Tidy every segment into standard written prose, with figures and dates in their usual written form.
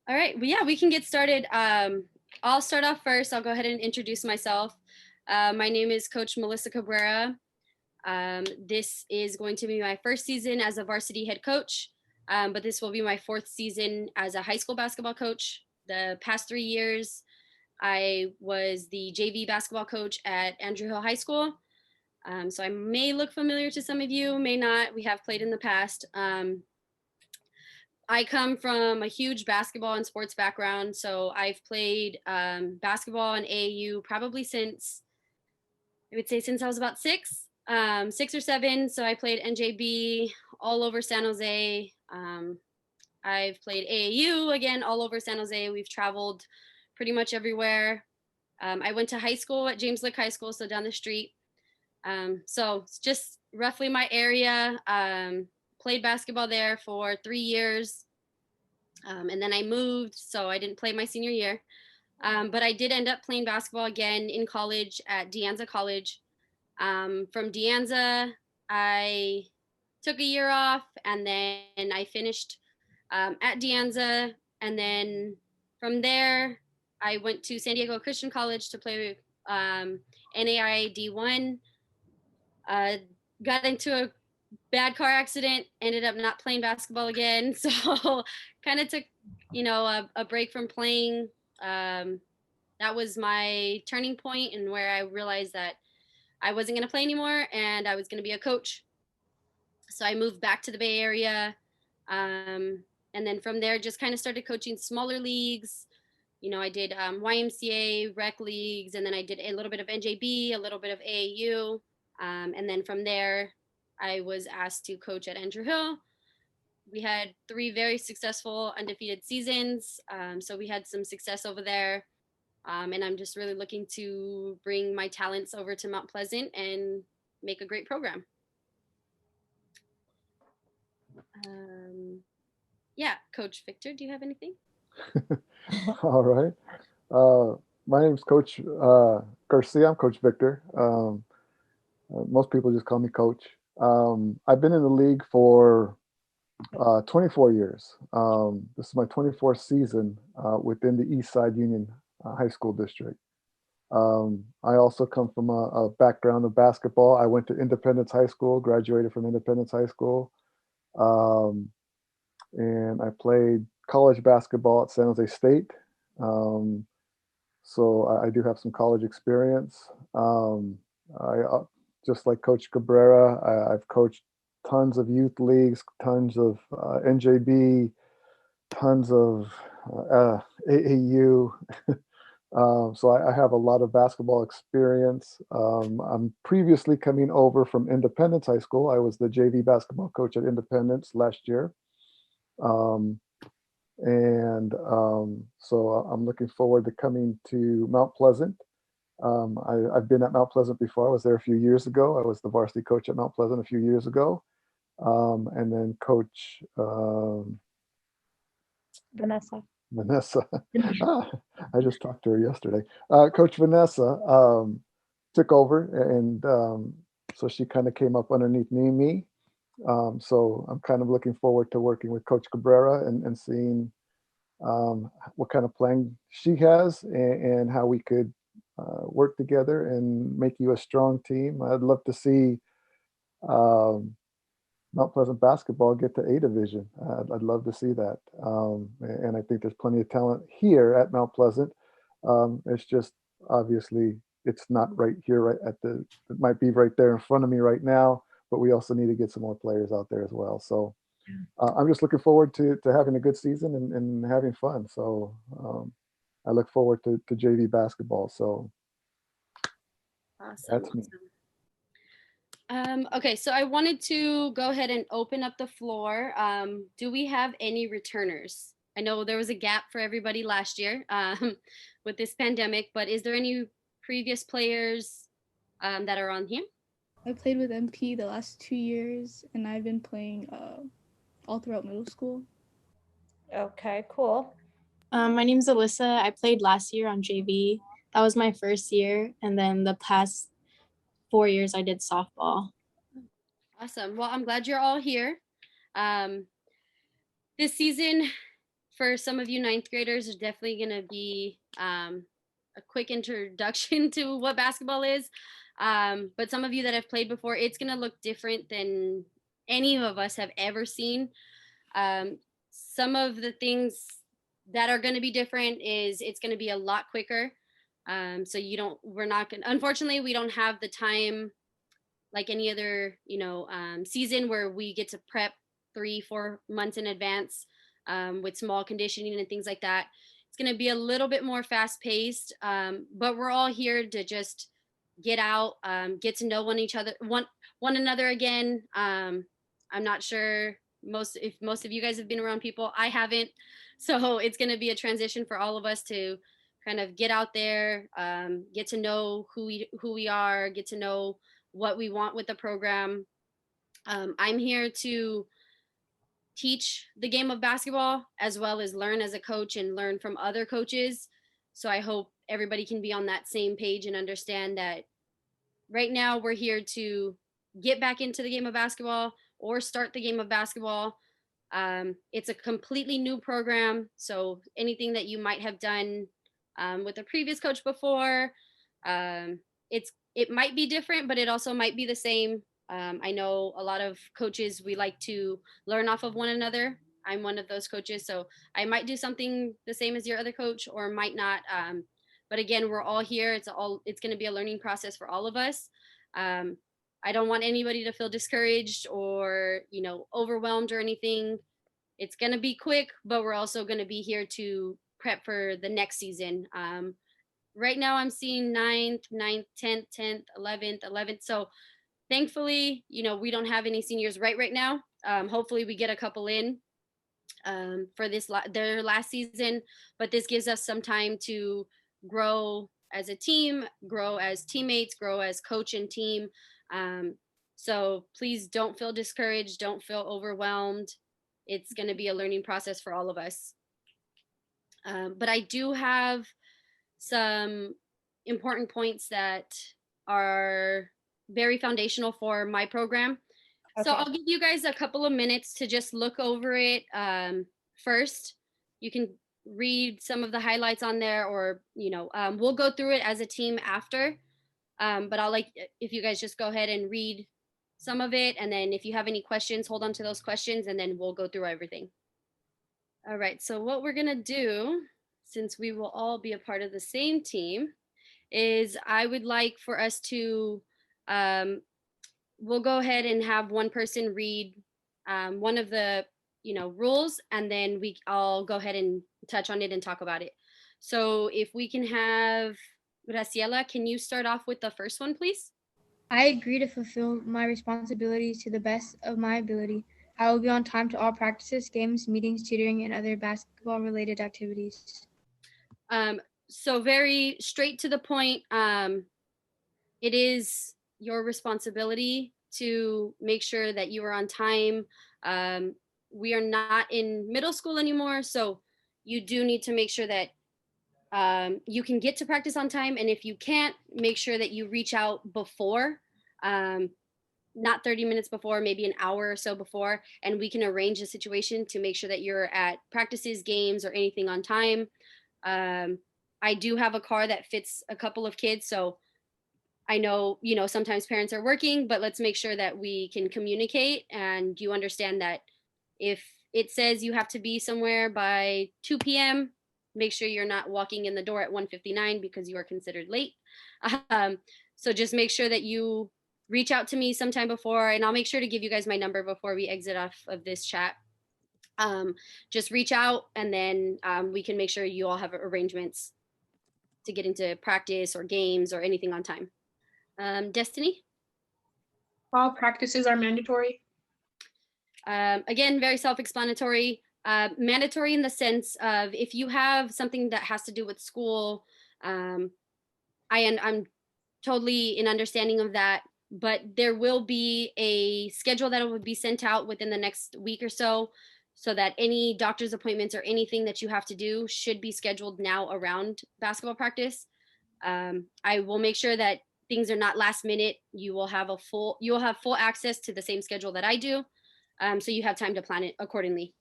All right. Well, yeah, we can get started. I'll start off first. I'll go ahead and introduce myself. My name is Coach Melissa Cabrera. This is going to be my first season as a varsity head coach, but this will be my fourth season as a high school basketball coach. The past 3 years, I was the JV basketball coach at Andrew Hill High School. So I may look familiar to some of you, may not. We have played in the past. I come from a huge basketball and sports background, so I've played basketball and AAU probably since I would say since I was about 6 or 7. So I played NJB all over San Jose. I've played AAU again all over San Jose. We've traveled pretty much everywhere. I went to high school at James Lick High School, so down the street. So it's just roughly my area. Played basketball there for 3 years. And then I moved, so I didn't play my senior year. But I did end up playing basketball again in college at De Anza College. From De Anza, I took a year off and then I finished at De Anza. And then from there, I went to San Diego Christian College to play NAIA D1. Uh, got into a bad car accident, ended up not playing basketball again. So kind of took, a break from playing. Um, that was my turning point and where I realized that I wasn't going to play anymore and I was going to be a coach. So I moved back to the Bay Area. And then from there, just kind of started coaching smaller leagues. I did YMCA, rec leagues, and then I did a little bit of NJB, a little bit of AAU. And then from there, I was asked to coach at Andrew Hill. We had 3 very successful undefeated seasons. So we had some success over there. And I'm just really looking to bring my talents over to Mount Pleasant and make a great program. Um, yeah, Coach Victor, do you have anything? All right. Uh, my name's Coach Garcia. I'm Coach Victor. Most people just call me Coach. I've been in the league for 24 years. This is my 24th season within the East Side Union High School District. I also come from a background of basketball. I went to Independence High School, graduated from Independence High School, um, and I played college basketball at San Jose State. Um, so I do have some college experience. I just like Coach Cabrera, I've coached tons of youth leagues, tons of NJB, tons of AAU. So I have a lot of basketball experience. I'm previously coming over from Independence High School. I was the JV basketball coach at Independence last year. Um, and so I'm looking forward to coming to Mount Pleasant. I've been at Mount Pleasant before. I was there a few years ago. I was the varsity coach at Mount Pleasant a few years ago. And then Coach Vanessa. Vanessa, ah, I just talked to her yesterday. Coach Vanessa took over, and so she kind of came up underneath me. So I'm kind of looking forward to working with Coach Cabrera and seeing what kind of plan she has and how we could work together and make you a strong team. I'd love to see um, Mount Pleasant basketball get to A division. I'd love to see that. And I think there's plenty of talent here at Mount Pleasant. It's just obviously it's not right here, right at the, it might be right there in front of me right now, but we also need to get some more players out there as well. So I'm just looking forward to having a good season and having fun. So I look forward to JV basketball. So Awesome. that's me. Okay, so I wanted to go ahead and open up the floor. Do we have any returners? I know there was a gap for everybody last year with this pandemic, but is there any previous players that are on here? I played with MP the last 2 years, and I've been playing all throughout middle school. Okay, cool. My name's Alyssa. I played last year on JV. That was my first year. And then the past 4 years, I did softball. Awesome. Well, I'm glad you're all here. Um, this season, for some of you ninth graders, there's definitely going to be a quick introduction to what basketball is. But some of you that have played before, it's going to look different than any of us have ever seen. Some of the things that are going to be different is it's going to be a lot quicker. So we're not going to, unfortunately, we don't have the time like any other, season where we get to prep 3-4 months in advance with small conditioning and things like that. It's going to be a little bit more fast paced, but we're all here to just get out, get to know one another again. I'm not sure if most of you guys have been around people. I haven't, so it's going to be a transition for all of us to kind of get out there, get to know who we are, get to know what we want with the program. I'm here to teach the game of basketball as well as learn as a coach and learn from other coaches. So I hope everybody can be on that same page and understand that right now we're here to get back into the game of basketball or start the game of basketball. It's a completely new program. So anything that you might have done with a previous coach before, it might be different, but it also might be the same. I know a lot of coaches, we like to learn off of one another. I'm one of those coaches, so I might do something the same as your other coach or might not. But again, we're all here. It's going to be a learning process for all of us. I don't want anybody to feel discouraged or, overwhelmed or anything. It's going to be quick, but we're also going to be here to prep for the next season. Right now I'm seeing 9th, 10th, 11th. So thankfully, we don't have any seniors right now. Hopefully we get a couple in for their last season, but this gives us some time to grow as a team, grow as teammates, grow as coach and team. So please don't feel discouraged. Don't feel overwhelmed. It's going to be a learning process for all of us. But I do have some important points that are very foundational for my program. Okay. So I'll give you guys a couple of minutes to just look over it first. You can read some of the highlights on there, or we'll go through it as a team after. But I'll if you guys just go ahead and read some of it, and then if you have any questions, hold on to those questions, and then we'll go through everything. All right, so what we're gonna do, since we will all be a part of the same team, is I would like for us to, we'll go ahead and have one person read one of the, rules, and then I'll go ahead and touch on it and talk about it. So if we can have Graciela, can you start off with the first one, please? I agree to fulfill my responsibilities to the best of my ability. I will be on time to all practices, games, meetings, tutoring, and other basketball-related activities. So very straight to the point. It is your responsibility to make sure that you are on time. We are not in middle school anymore, so you do need to make sure that you can get to practice on time. And if you can't, make sure that you reach out before, not 30 minutes before, maybe an hour or so before, and we can arrange a situation to make sure that you're at practices, games, or anything on time. I do have a car that fits a couple of kids, so I know, sometimes parents are working, but let's make sure that we can communicate and you understand that if it says you have to be somewhere by 2 p.m., make sure you're not walking in the door at 1:59 because you are considered late. So just make sure that you reach out to me sometime before, and I'll make sure to give you guys my number before we exit off of this chat. Just reach out, and then we can make sure you all have arrangements to get into practice or games or anything on time. Destiny? All practices are mandatory. Again, very self-explanatory. Mandatory in the sense of if you have something that has to do with school, I'm totally in understanding of that, but there will be a schedule that will be sent out within the next week or so that any doctor's appointments or anything that you have to do should be scheduled now around basketball practice. I will make sure that things are not last minute. You will have full access to the same schedule that I do. So you have time to plan it accordingly.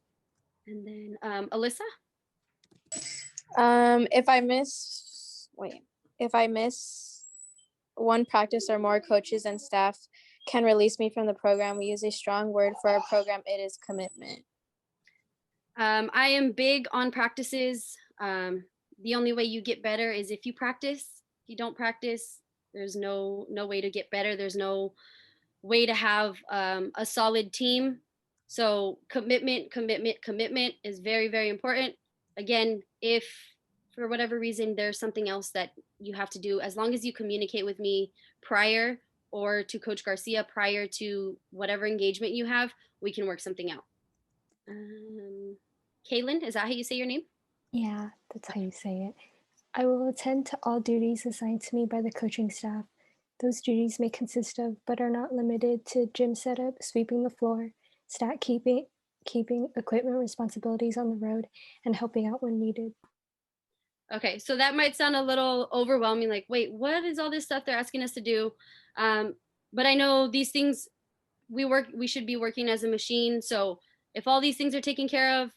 And then Alyssa? If I miss one practice or more, coaches and staff can release me from the program. We use a strong word for our program. It is commitment. I am big on practices. The only way you get better is if you practice. If you don't practice, there's no way to get better. There's no way to have a solid team. So commitment is very, very important. Again, if for whatever reason there's something else that you have to do, as long as you communicate with me prior or to Coach Garcia prior to whatever engagement you have, we can work something out. Kaylin, is that how you say your name? Yeah, that's how you say it. I will attend to all duties assigned to me by the coaching staff. Those duties may consist of, but are not limited to, gym setup, sweeping the floor, stat keeping, equipment responsibilities on the road, and helping out when needed. Okay, so that might sound a little overwhelming, like, wait, what is all this stuff they're asking us to do? But I know these things, we should be working as a machine. So if all these things are taken care of,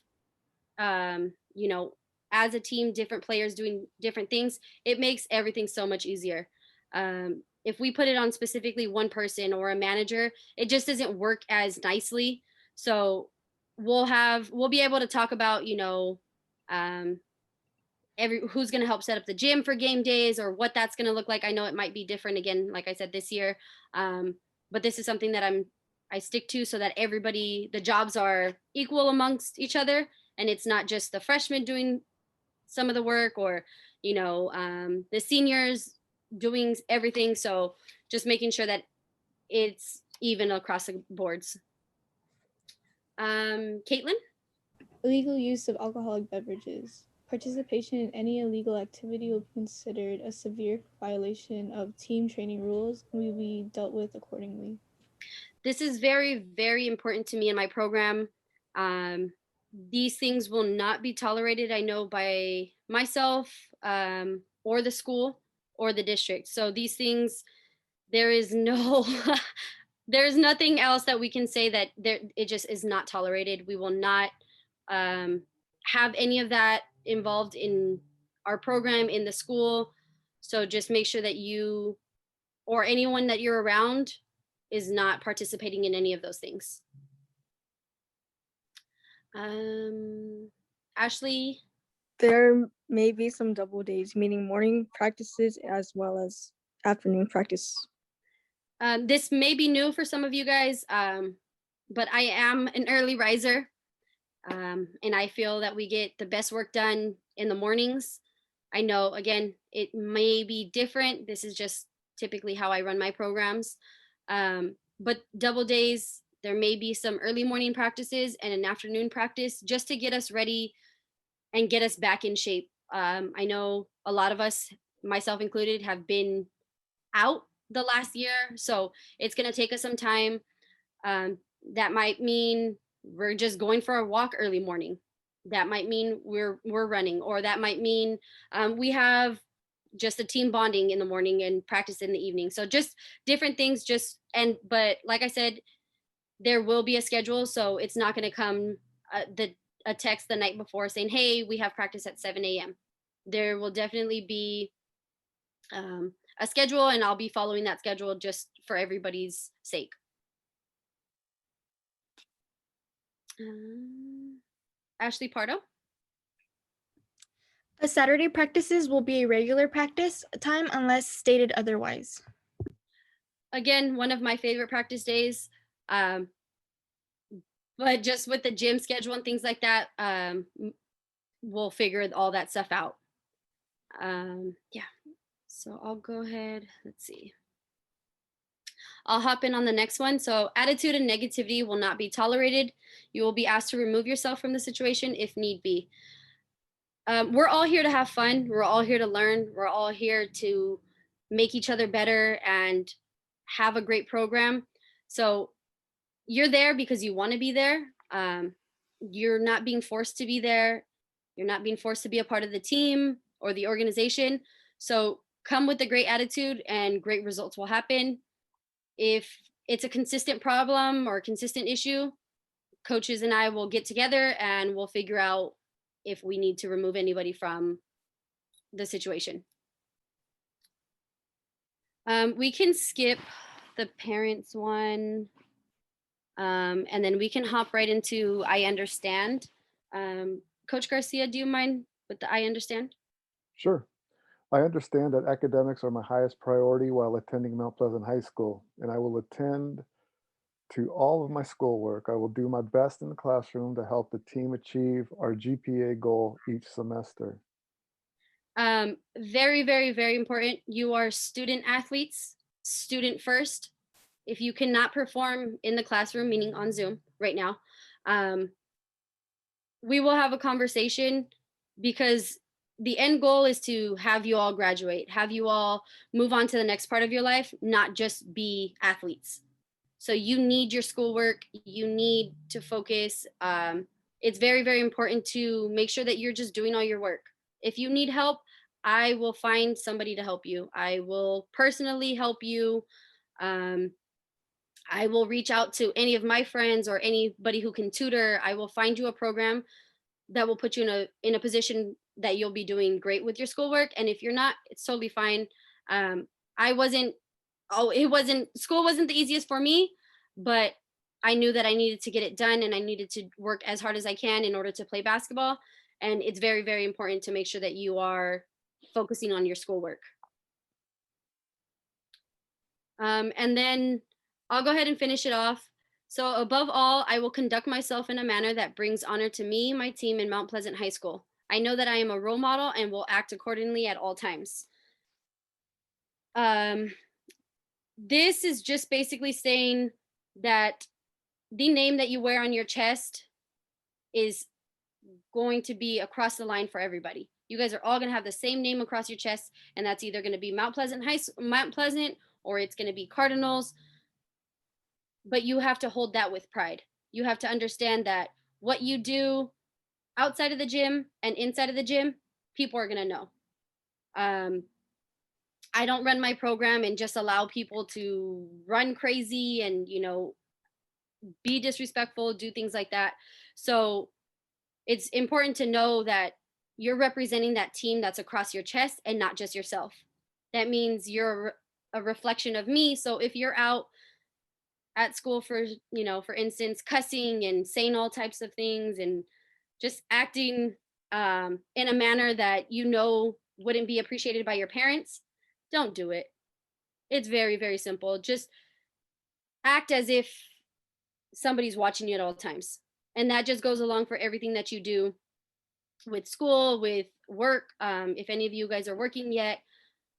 as a team, different players doing different things, it makes everything so much easier. If we put it on specifically one person or a manager, it just doesn't work as nicely. So we'll be able to talk about, who's going to help set up the gym for game days or what that's going to look like. I know it might be different again, like I said, this year. But this is something that I stick to so that everybody, the jobs are equal amongst each other. And it's not just the freshmen doing some of the work or, the seniors doing everything. So just making sure that it's even across the boards. Caitlin? Illegal use of alcoholic beverages. Participation in any illegal activity will be considered a severe violation of team training rules and will be dealt with accordingly. This is very, very important to me in my program. These things will not be tolerated, I know, by myself or the school or the district. So these things, there is no, there's nothing else that we can say that it just is not tolerated. We will not have any of that involved in our program, in the school. So just make sure that you or anyone that you're around is not participating in any of those things. Ashley? There may be some double days, meaning morning practices as well as afternoon practice. This may be new for some of you guys, but I am an early riser. And I feel that we get the best work done in the mornings. I know, again, it may be different. This is just typically how I run my programs. But double days, there may be some early morning practices and an afternoon practice just to get us ready and get us back in shape. I know a lot of us, myself included, have been out the last year. So it's going to take us some time. That might mean we're just going for a walk early morning. That might mean we're running, or that might mean we have just a team bonding in the morning and practice in the evening. So just different things, but like I said, there will be a schedule. So it's not going to come a text the night before saying, hey, we have practice at 7 a.m. There will definitely be a schedule, and I'll be following that schedule just for everybody's sake. Ashley Pardo? Saturday practices will be a regular practice time unless stated otherwise. Again, one of my favorite practice days. But just with the gym schedule and things like that, we'll figure all that stuff out. Yeah, so I'll go ahead, let's see. I'll hop in on the next one. So attitude and negativity will not be tolerated. You will be asked to remove yourself from the situation if need be. We're all here to have fun. We're all here to learn. We're all here to make each other better and have a great program. So you're there because you want to be there. You're not being forced to be there. You're not being forced to be a part of the team or the organization. So come with a great attitude and great results will happen. If it's a consistent problem or a consistent issue, coaches and I will get together and we'll figure out if we need to remove anybody from the situation. We can skip the parents one, and then we can hop right into I understand. Coach Garcia, do you mind with the I understand? Sure. I understand that academics are my highest priority while attending Mount Pleasant High School, and I will attend to all of my schoolwork. I will do my best in the classroom to help the team achieve our GPA goal each semester. Very, very, very important. You are student athletes, student first. If you cannot perform in the classroom, meaning on Zoom right now, we will have a conversation, because the end goal is to have you all graduate, have you all move on to the next part of your life, not just be athletes. So you need your schoolwork, you need to focus. It's very, very important to make sure that you're just doing all your work. If you need help, I will find somebody to help you. I will personally help you. I will reach out to any of my friends or anybody who can tutor. I will find you a program that will put you in a position that you'll be doing great with your schoolwork. And if you're not, it's totally fine. School wasn't the easiest for me, but I knew that I needed to get it done, and I needed to work as hard as I can in order to play basketball. And it's very, very important to make sure that you are focusing on your schoolwork. And then I'll go ahead and finish it off. So above all, I will conduct myself in a manner that brings honor to me, my team, and Mount Pleasant High School. I know that I am a role model and will act accordingly at all times. This is just basically saying that the name that you wear on your chest is going to be across the line for everybody. You guys are all going to have the same name across your chest, and that's either going to be Mount Pleasant or it's going to be Cardinals. But you have to hold that with pride. You have to understand that what you do outside of the gym and inside of the gym, people are going to know. I don't run my program and just allow people to run crazy and, be disrespectful, do things like that. So it's important to know that you're representing that team that's across your chest and not just yourself. That means you're a reflection of me. So if you're out at school for instance, cussing and saying all types of things and just acting in a manner that wouldn't be appreciated by your parents, don't do it. It's very, very simple. Just act as if somebody's watching you at all times. And that just goes along for everything that you do with school, with work. If any of you guys are working yet,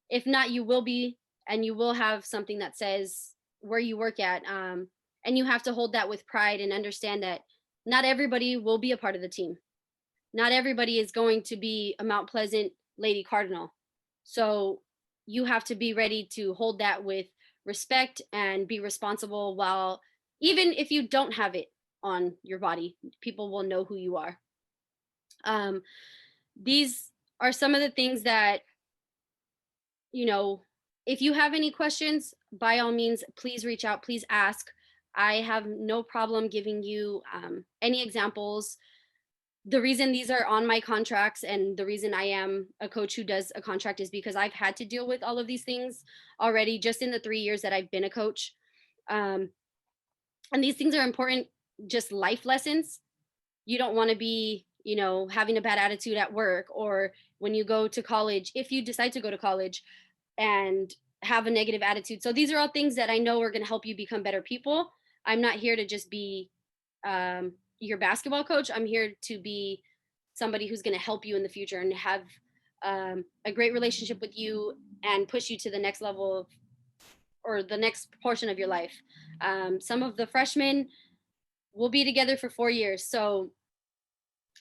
if not, you will be, and you will have something that says where you work at. And you have to hold that with pride and understand that not everybody will be a part of the team. Not everybody is going to be a Mount Pleasant Lady Cardinal. So you have to be ready to hold that with respect and be responsible, while even if you don't have it on your body, people will know who you are. These are some of the things that, if you have any questions, by all means, please reach out, please ask. I have no problem giving you any examples. The reason these are on my contracts and the reason I am a coach who does a contract is because I've had to deal with all of these things already just in the 3 years that I've been a coach. And these things are important, just life lessons. You don't want to be, having a bad attitude at work, or when you go to college, if you decide to go to college and have a negative attitude. So these are all things that I know are going to help you become better people. I'm not here to just be your basketball coach. I'm here to be somebody who's going to help you in the future and have a great relationship with you and push you to the next level or the next portion of your life. Some of the freshmen will be together for 4 years. So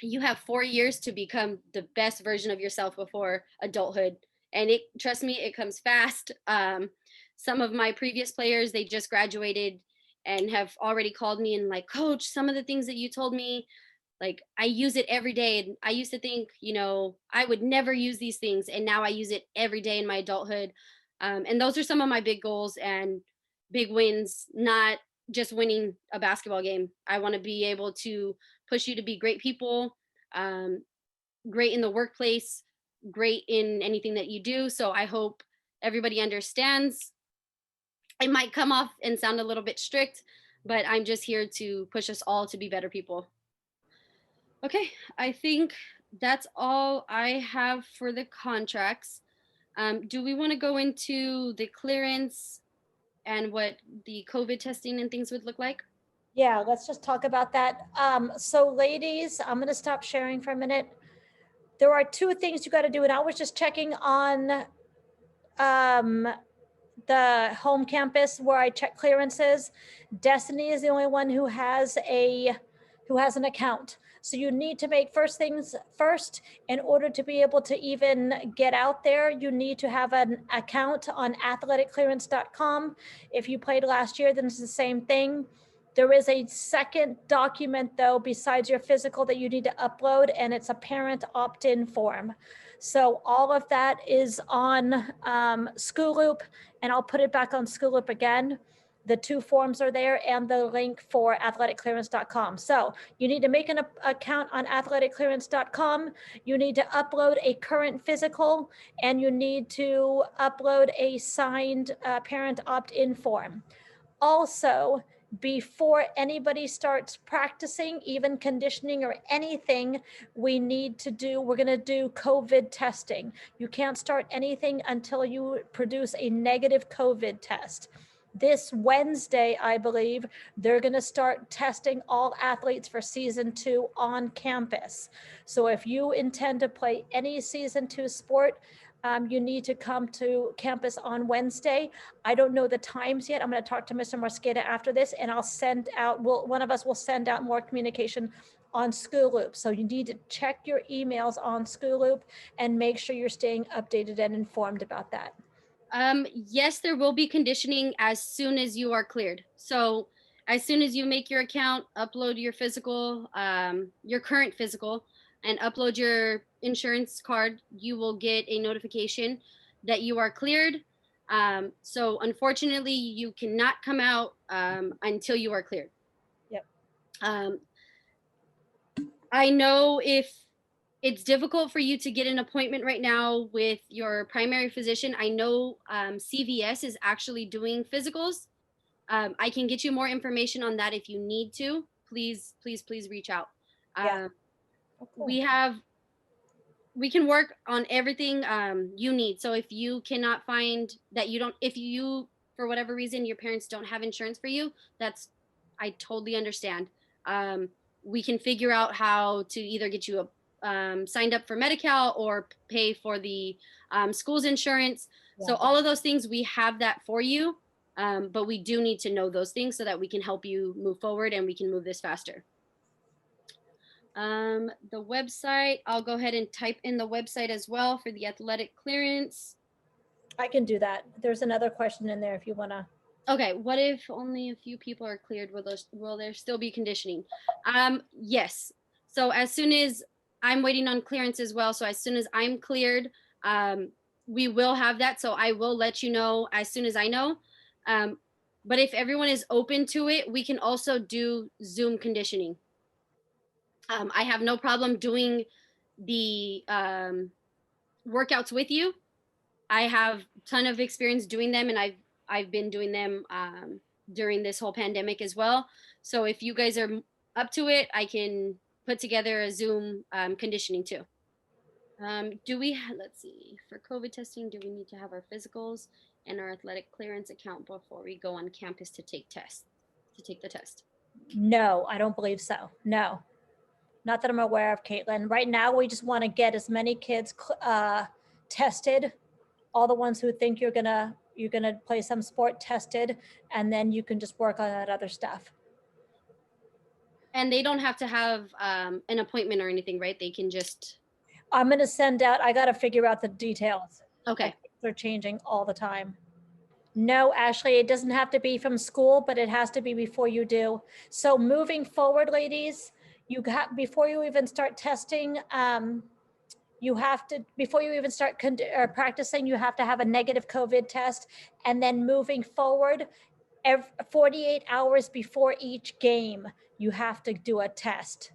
you have 4 years to become the best version of yourself before adulthood. And trust me, it comes fast. Some of my previous players, they just graduated and have already called me and like, coach, some of the things that you told me, like I use it every day. And I used to think, I would never use these things. And now I use it every day in my adulthood. And those are some of my big goals and big wins, not just winning a basketball game. I want to be able to push you to be great people, great in the workplace, great in anything that you do. So I hope everybody understands. It might come off and sound a little bit strict, but I'm just here to push us all to be better people. Okay, I think that's all I have for the contracts. Do we want to go into the clearance and what the COVID testing and things would look like? Yeah, let's just talk about that. So ladies, I'm going to stop sharing for a minute. There are two things you got to do. And I was just checking on the home campus where I check clearances. Destiny is the only one who has an account. So you need to make first things first. In order to be able to even get out there, you need to have an account on athleticclearance.com. If you played last year, then it's the same thing. There is a second document though, besides your physical, that you need to upload, and it's a parent opt-in form. So all of that is on School Loop, and I'll put it back on School Loop again. The two forms are there and the link for athleticclearance.com. So you need to make an account on athleticclearance.com. You need to upload a current physical, and you need to upload a signed parent opt-in form. Also, before anybody starts practicing, even conditioning or anything, we're going to do COVID testing. You can't start anything until you produce a negative COVID test. This Wednesday, I believe, they're going to start testing all athletes for season 2 on campus. So if you intend to play any season 2 sport, you need to come to campus on Wednesday. I don't know the times yet. I'm going to talk to Mr. Mosqueda after this, and I'll send out, one of us will send out more communication on School Loop. So you need to check your emails on School Loop and make sure you're staying updated and informed about that. Yes, there will be conditioning as soon as you are cleared. So as soon as you make your account, upload your physical, your current physical, and upload your insurance card, you will get a notification that you are cleared. So unfortunately, you cannot come out until you are cleared. Yep. I know if it's difficult for you to get an appointment right now with your primary physician. I know CVS is actually doing physicals. I can get you more information on that if you need to. Please, please, please reach out. Yeah. Oh, cool. We can work on everything you need. So if you cannot find that if you, for whatever reason, your parents don't have insurance for you, I totally understand. We can figure out how to either get you signed up for Medi-Cal or pay for the school's insurance. Yeah. So all of those things, we have that for you. But we do need to know those things so that we can help you move forward and we can move this faster. The website, I'll go ahead and type in the website as well for the athletic clearance. I can do that. There's another question in there if you want to. Okay, what if only a few people are cleared? Will there still be conditioning? Yes. So as soon as I'm waiting on clearance as well, so as soon as I'm cleared, we will have that. So I will let you know as soon as I know. But if everyone is open to it, we can also do Zoom conditioning. I have no problem doing the workouts with you. I have a ton of experience doing them, and I've been doing them during this whole pandemic as well. So if you guys are up to it, I can put together a Zoom conditioning too. Let's see, for COVID testing, do we need to have our physicals and our athletic clearance account before we go on campus to take the test? No, I don't believe so. No, not that I'm aware of, Caitlin. Right now, we just want to get as many kids tested, all the ones who think you're gonna play some sport tested, and then you can just work on that other stuff. And they don't have to have an appointment or anything, right? They can just. I'm going to send out, I got to figure out the details. Okay. They're changing all the time. No, Ashley, it doesn't have to be from school, but it has to be before you do. So moving forward, ladies, before you even start testing, before you even start practicing, you have to have a negative COVID test. And then moving forward, 48 hours before each game, you have to do a test.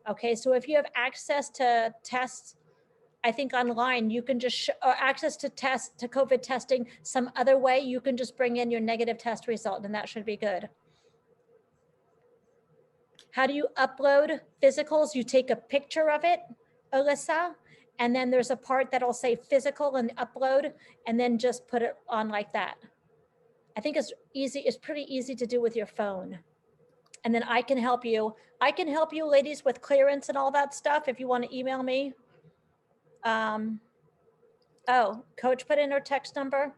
Okay, so if you have access to tests, I think online, you can just, or access to test, to COVID testing some other way, you can just bring in your negative test result and that should be good. How do you upload physicals? You take a picture of it, Alyssa, and then there's a part that'll say physical and upload, and then just put it on like that. I think it's easy, it's pretty easy to do with your phone. And then I can help you. I can help you ladies with clearance and all that stuff if you want to email me. Oh, coach put in her text number,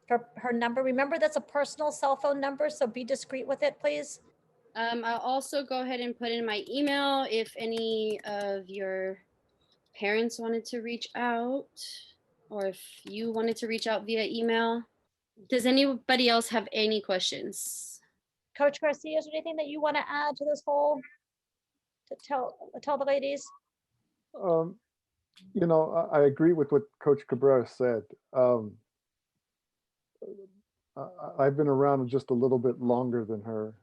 her number. Remember, that's a personal cell phone number, so be discreet with it, please. I'll also go ahead and put in my email if any of your parents wanted to reach out, or if you wanted to reach out via email. Does anybody else have any questions? Coach Garcia, is there anything that you want to add to this whole, to tell the ladies? You know, I agree with what Coach Cabrera said. I've been around just a little bit longer than her.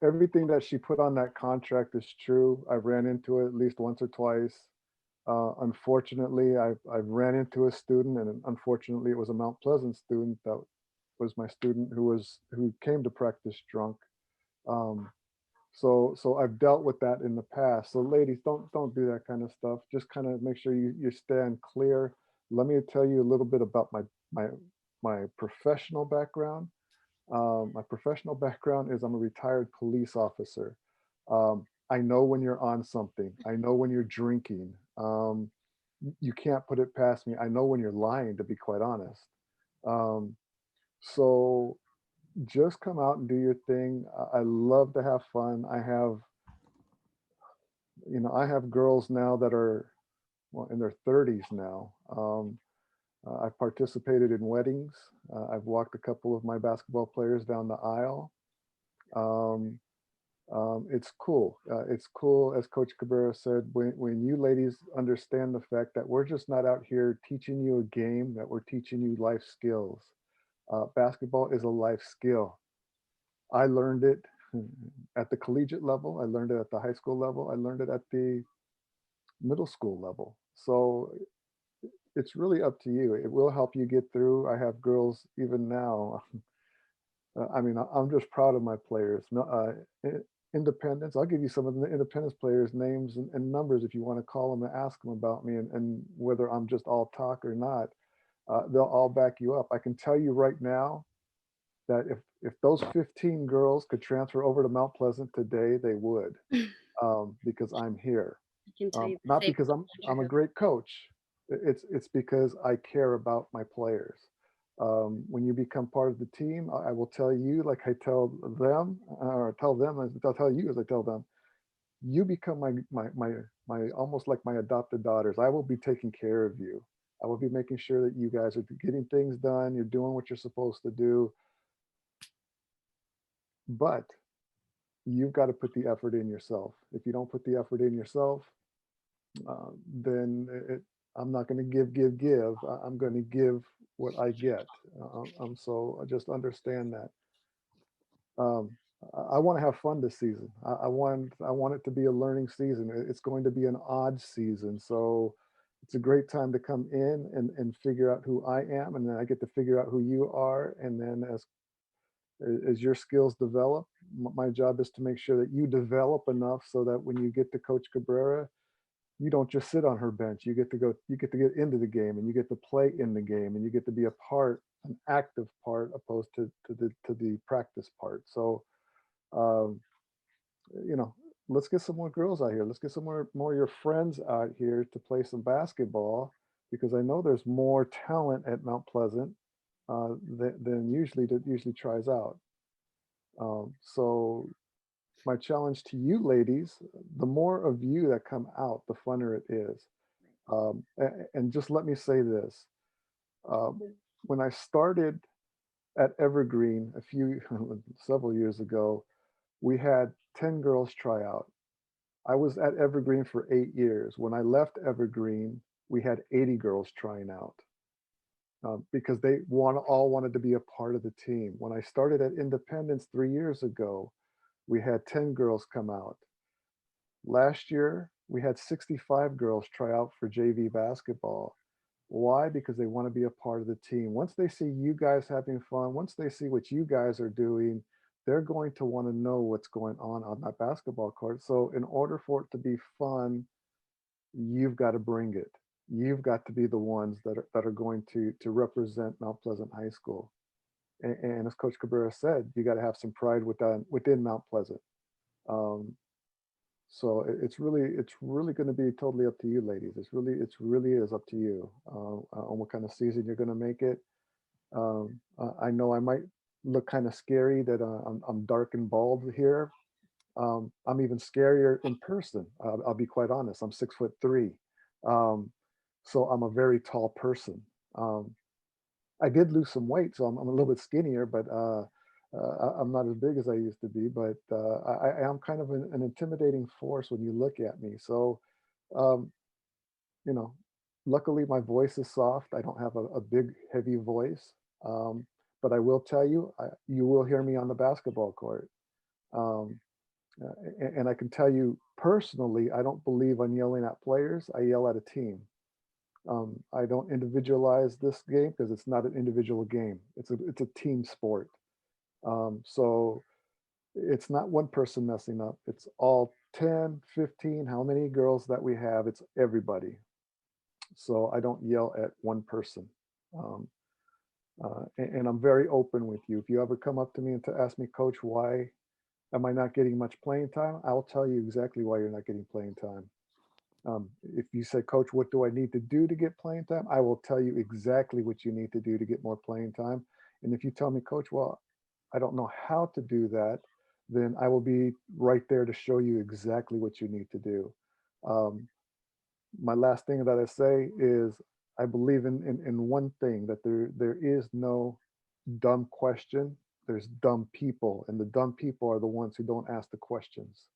Everything that she put on that contract is true. I've ran into it at least once or twice. Unfortunately, I've ran into a student, and unfortunately, it was a Mount Pleasant student that was my student who came to practice drunk. So I've dealt with that in the past. So ladies, don't do that kind of stuff. Just kind of make sure you stand clear. Let me tell you a little bit about my professional background. My professional background is I'm a retired police officer. I know when you're on something. I know when you're drinking. You can't put it past me. I know when you're lying, to be quite honest. So just come out and do your thing. I love to have fun. I have girls now that are, well, in their 30s now. I've participated in weddings. I've walked a couple of my basketball players down the aisle. It's cool. It's cool, as Coach Cabrera said, when you ladies understand the fact that we're just not out here teaching you a game, that we're teaching you life skills. Basketball is a life skill. I learned it at the collegiate level. I learned it at the high school level. I learned it at the middle school level. So it's really up to you. It will help you get through. I have girls even now. I mean, I'm just proud of my players. Independence. I'll give you some of the Independence players' names and numbers if you want to call them and ask them about me and whether I'm just all talk or not. They'll all back you up. I can tell you right now that if those 15 girls could transfer over to Mount Pleasant today, they would, because I'm here. I can tell you the Not same. because I'm a great coach. It's because I care about my players. When you become part of the team, I will tell you, like I tell them, or tell them, as I'll tell you as I tell them, you become my almost like my adopted daughters. I will be taking care of you. I will be making sure that you guys are getting things done. You're doing what you're supposed to do. But you've got to put the effort in yourself. If you don't put the effort in yourself, then I'm not going to give. I'm going to give what I get. So I just understand that. I want to have fun this season. I want it to be a learning season. It's going to be an odd season. So it's a great time to come in and figure out who I am. And then I get to figure out who you are. And then as your skills develop, my job is to make sure that you develop enough so that when you get to Coach Cabrera, you don't just sit on her bench. You get to get into the game, and you get to play in the game, and you get to be a part, an active part, opposed to the practice part. So, let's get some more girls out here. Let's get some more of your friends out here to play some basketball, because I know there's more talent at Mount Pleasant than usually tries out. So my challenge to you ladies, the more of you that come out, the funner it is. And just let me say this. When I started at Evergreen several years ago, we had 10 girls try out. I was at Evergreen for 8 years. When I left Evergreen, we had 80 girls trying out. Because they all wanted to be a part of the team. When I started at Independence 3 years ago, we had 10 girls come out. Last year, we had 65 girls try out for JV basketball. Why? Because they want to be a part of the team. Once they see you guys having fun, once they see what you guys are doing, they're going to want to know what's going on that basketball court. So in order for it to be fun, you've got to bring it. You've got to be the ones that are going to represent Mount Pleasant High School. And as Coach Cabrera said, you got to have some pride within Mount Pleasant. So it's really going to be totally up to you, ladies. It's really is up to you on what kind of season you're going to make it. I know I might look kind of scary that I'm dark and bald here. I'm even scarier in person. I'll be quite honest. I'm 6'3". So I'm a very tall person. I did lose some weight, so I'm a little bit skinnier, but I'm not as big as I used to be. But I am kind of an intimidating force when you look at me. So, you know, luckily my voice is soft. I don't have a big, heavy voice. But I will tell you, you will hear me on the basketball court. And I can tell you personally, I don't believe on yelling at players. I yell at a team. I don't individualize this game because it's not an individual game. It's a team sport. So it's not one person messing up. It's all 10, 15, how many girls that we have, it's everybody. So I don't yell at one person. And I'm very open with you. If you ever come up to me and to ask me, Coach, why am I not getting much playing time? I'll tell you exactly why you're not getting playing time. If you say, Coach, what do I need to do to get playing time? I will tell you exactly what you need to do to get more playing time. And if you tell me, Coach, well, I don't know how to do that, then I will be right there to show you exactly what you need to do. My last thing that I say is I believe in one thing, that there is no dumb question. There's dumb people, and the dumb people are the ones who don't ask the questions.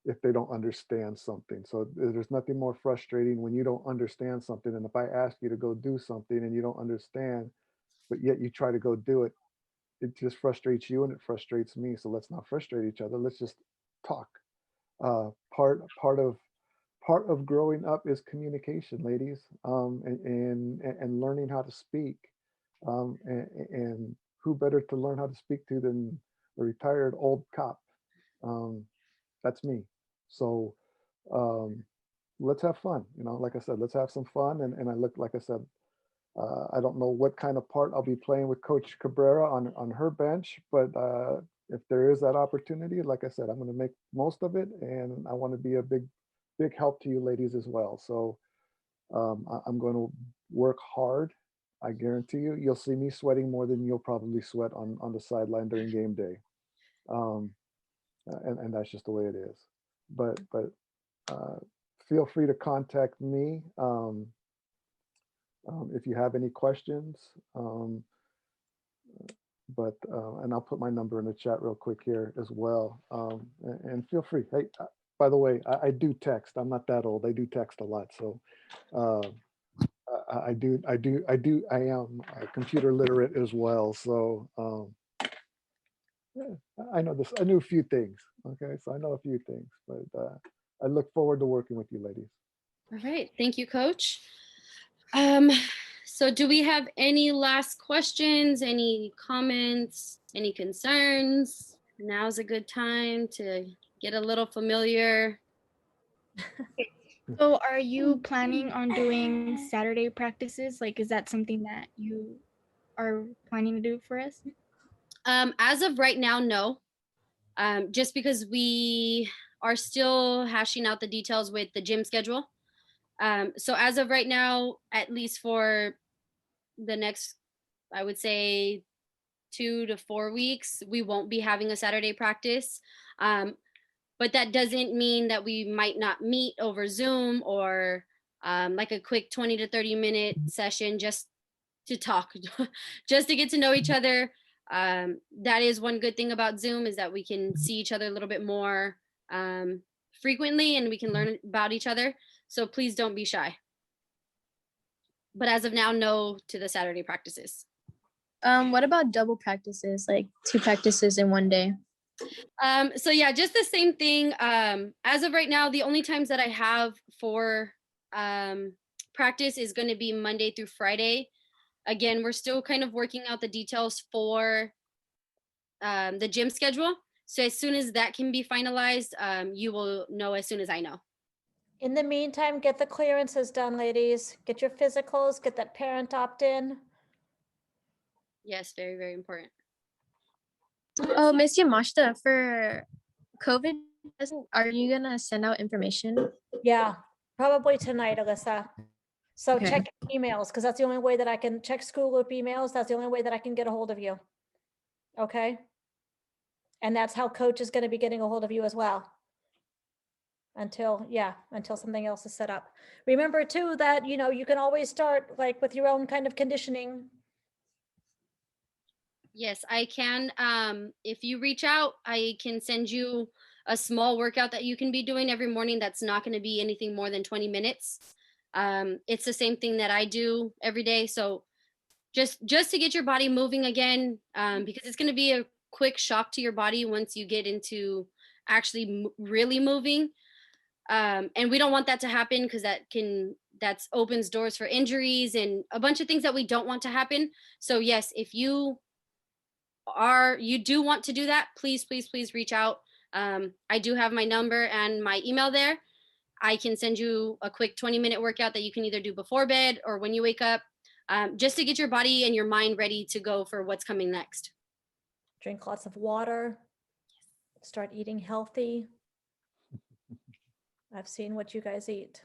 If they don't understand something. So there's nothing more frustrating when you don't understand something. And if I ask you to go do something and you don't understand, but yet you try to go do it, it just frustrates you and it frustrates me. So let's not frustrate each other. Let's just talk. Part of growing up is communication, ladies, and learning how to speak. And who better to learn how to speak to than a retired old cop? That's me. So let's have fun. Like I said, let's have some fun. And like I said, I don't know what kind of part I'll be playing with Coach Cabrera on her bench, but if there is that opportunity, like I said, I'm going to make most of it, and I want to be a big help to you ladies as well. So I'm going to work hard. I guarantee you'll see me sweating more than you'll probably sweat on the sideline during game day. And that's just the way it is. But feel free to contact me if you have any questions. And I'll put my number in the chat real quick here as well. And feel free. Hey, by the way, I do text. I'm not that old. I do text a lot. So I am computer literate as well. So I know this. I knew a few things. Okay, so I know a few things, but I look forward to working with you, ladies. All right, thank you, Coach. So do we have any last questions, any comments, any concerns? Now's a good time to get a little familiar. So are you planning on doing Saturday practices? Like, is that something that you are planning to do for us? As of right now, no. Just because we are still hashing out the details with the gym schedule. So as of right now, at least for the next, I would say 2 to 4 weeks, we won't be having a Saturday practice. But that doesn't mean that we might not meet over Zoom or like a quick 20 to 30 minute session just to talk, just to get to know each other. That is one good thing about Zoom, is that we can see each other a little bit more frequently, and we can learn about each other. So please don't be shy. But as of now, no to the Saturday practices. What about double practices, like 2 practices in one day? So yeah, just the same thing. As of right now, the only times that I have for practice is going to be Monday through Friday. Again, we're still kind of working out the details for the gym schedule. So as soon as that can be finalized, you will know as soon as I know. In the meantime, get the clearances done, ladies. Get your physicals, get that parent opt-in. Yes, very, very important. Oh, Miss Yamashita, for COVID, are you gonna send out information? Yeah, probably tonight, Alyssa. So Okay. check emails, because that's the only way that I can check school loop emails. That's the only way that I can get a hold of you. Okay? And that's how coach is going to be getting a hold of you as well. Until something else is set up. Remember too that, you can always start like with your own kind of conditioning. Yes, I can. If you reach out, I can send you a small workout that you can be doing every morning. That's not going to be anything more than 20 minutes. It's the same thing that I do every day. So just to get your body moving again, because it's going to be a quick shock to your body once you get into actually really moving. And we don't want that to happen because that opens doors for injuries and a bunch of things that we don't want to happen. So yes, if you do want to do that, please reach out. I do have my number and my email there. I can send you a quick 20-minute workout that you can either do before bed or when you wake up, just to get your body and your mind ready to go for what's coming next. Drink lots of water. Start eating healthy. I've seen what you guys eat.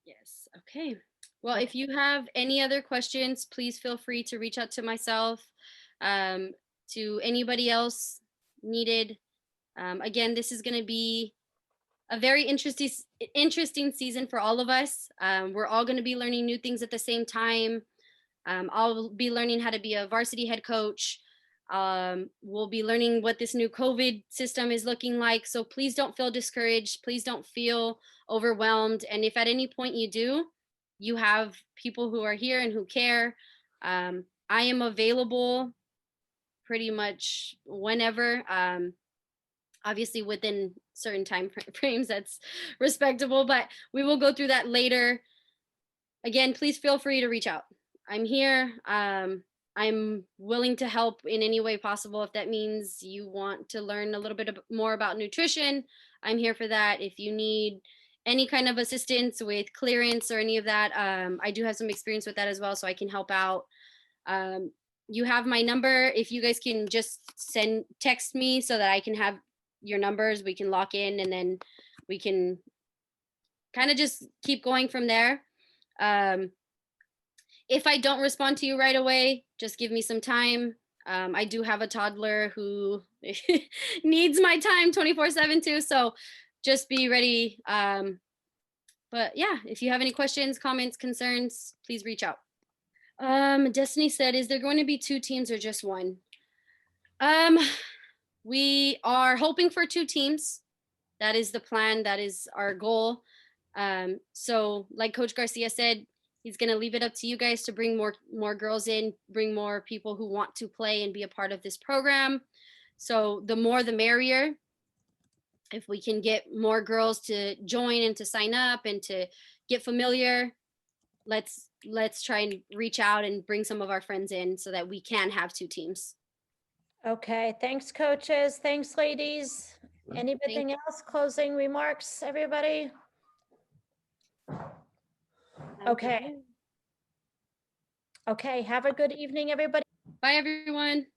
Yes. Okay. Well, if you have any other questions, please feel free to reach out to myself, to anybody else needed. Again, this is going to be a very interesting season for all of us. We're all going to be learning new things at the same time. I'll be learning how to be a varsity head coach. We'll be learning what this new COVID system is looking like. So please don't feel discouraged. Please don't feel overwhelmed. And if at any point you do, you have people who are here and who care. I am available pretty much whenever. Obviously within certain time frames that's respectable, but we will go through that later. Again, please feel free to reach out. I'm here. I'm willing to help in any way possible. If that means you want to learn a little bit more about nutrition, I'm here for that. If you need any kind of assistance with clearance or any of that, I do have some experience with that as well, so I can help out. You have my number. If you guys can just text me so that I can have your numbers, we can lock in, and then we can kind of just keep going from there. If I don't respond to you right away, just give me some time. I do have a toddler who needs my time 24/7 too, so just be ready. But yeah, if you have any questions, comments, concerns, please reach out. Destiny said, is there going to be 2 teams or just 1? We are hoping for 2 teams. That is the plan. That is our goal. So like Coach Garcia said, he's going to leave it up to you guys to bring more girls in, bring more people who want to play and be a part of this program. So the more the merrier. If we can get more girls to join and to sign up and to get familiar, let's try and reach out and bring some of our friends in so that we can have 2 teams. Okay, thanks coaches. Thanks ladies. Anything else? Closing remarks, everybody? Okay. Okay, have a good evening, everybody. Bye, everyone.